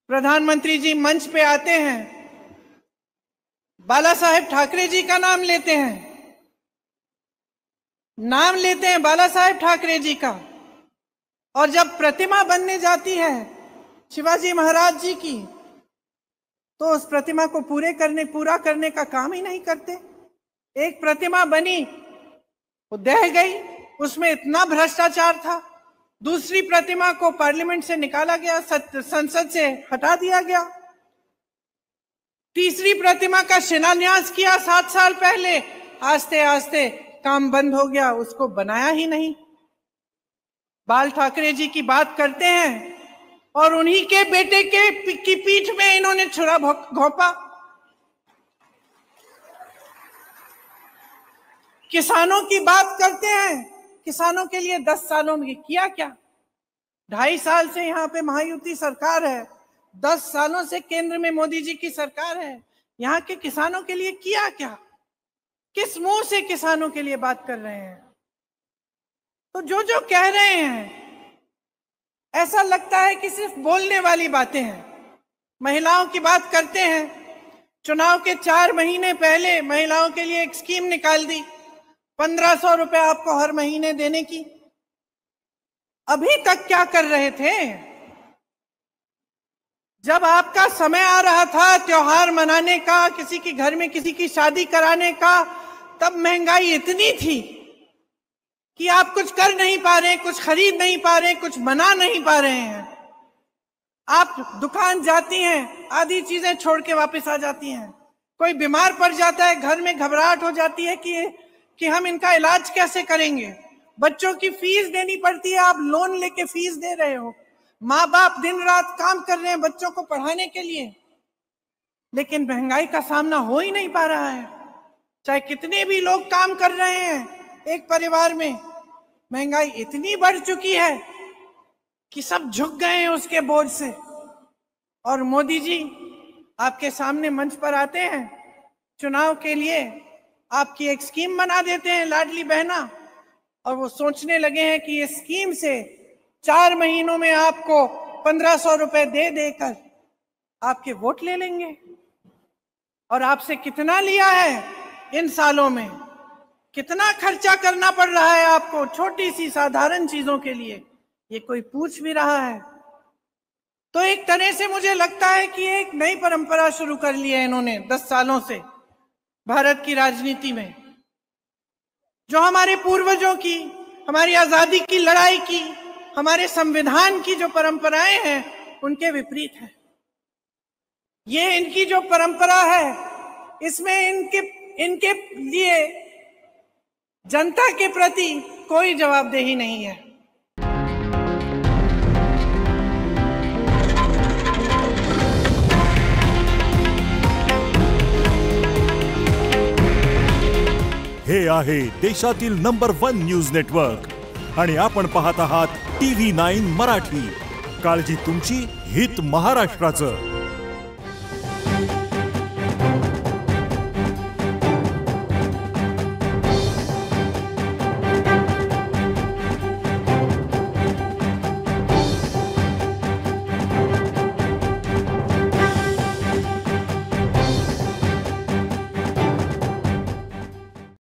प्रधानमंत्री जी मंच पे आते हैं, बाला साहेब ठाकरे जी का नाम लेते हैं बाला साहेब ठाकरे जी का, और जब प्रतिमा बनने जाती है शिवाजी महाराज जी की, तो उस प्रतिमा को पूरा करने का काम ही नहीं करते। एक प्रतिमा बनी, वो दह गई, उसमें इतना भ्रष्टाचार था। दूसरी प्रतिमा को पार्लियामेंट से निकाला गया, संसद से हटा दिया गया। तीसरी प्रतिमा का शिलान्यास किया 7 साल पहले, आस्ते आस्ते काम बंद हो गया, उसको बनाया ही नहीं। बाल ठाकरे जी की बात करते हैं और उन्हीं के बेटे की पीठ में इन्होंने छुरा घोंपा। किसानों की बात करते हैं, किसानों के लिए 10 सालों में किया क्या? 2.5 साल से यहाँ पे महायुति सरकार है, 10 सालों से केंद्र में मोदी जी की सरकार है, यहाँ के किसानों के लिए किया क्या? किस मुंह से किसानों के लिए बात कर रहे हैं? तो जो कह रहे हैं ऐसा लगता है कि सिर्फ बोलने वाली बातें हैं। महिलाओं की बात करते हैं, चुनाव के 4 महीने पहले महिलाओं के लिए एक स्कीम निकाल दी, 1500 रुपए आपको हर महीने देने की। अभी तक क्या कर रहे थे? जब आपका समय आ रहा था त्योहार मनाने का, किसी के घर में किसी की शादी कराने का, तब महंगाई इतनी थी कि आप कुछ कर नहीं पा रहे, कुछ खरीद नहीं पा रहे, कुछ बना नहीं पा रहे हैं। आप दुकान जाती हैं, आधी चीजें छोड़ के वापस आ जाती हैं। कोई बीमार पड़ जाता है, घर में घबराहट हो जाती है कि हम इनका इलाज कैसे करेंगे। बच्चों की फीस देनी पड़ती है, आप लोन लेके फीस दे रहे हो। माँ बाप दिन रात काम कर रहे हैं बच्चों को पढ़ाने के लिए, लेकिन महंगाई का सामना हो ही नहीं पा रहा है। चाहे कितने भी लोग काम कर रहे हैं एक परिवार में, महंगाई इतनी बढ़ चुकी है कि सब झुक गए हैं उसके बोझ से। और मोदी जी आपके सामने मंच पर आते हैं, चुनाव के लिए आपकी एक स्कीम बना देते हैं, लाडली बहना, और वो सोचने लगे हैं कि इस स्कीम से 4 महीनों में आपको 1500 रुपए दे देकर आपके वोट ले लेंगे। और आपसे कितना लिया है इन सालों में? कितना खर्चा करना पड़ रहा है आपको छोटी सी साधारण चीजों के लिए? ये कोई पूछ भी रहा है? तो एक तरह से मुझे लगता है कि एक नई परंपरा शुरू कर ली है इन्होंने 10 सालों से भारत की राजनीति में, जो हमारे पूर्वजों की, हमारी आजादी की लड़ाई की, हमारे संविधान की जो परंपराएं हैं उनके विपरीत है। ये इनकी जो परंपरा है, इसमें इनके लिए जनता के प्रति कोई जवाबदेही नहीं है। हे आहे देशातील नंबर 1 न्यूज नेटवर्क आणि आपण पाहत आहात TV9 मराठी। काळजी तुमची, हित महाराष्ट्राचं।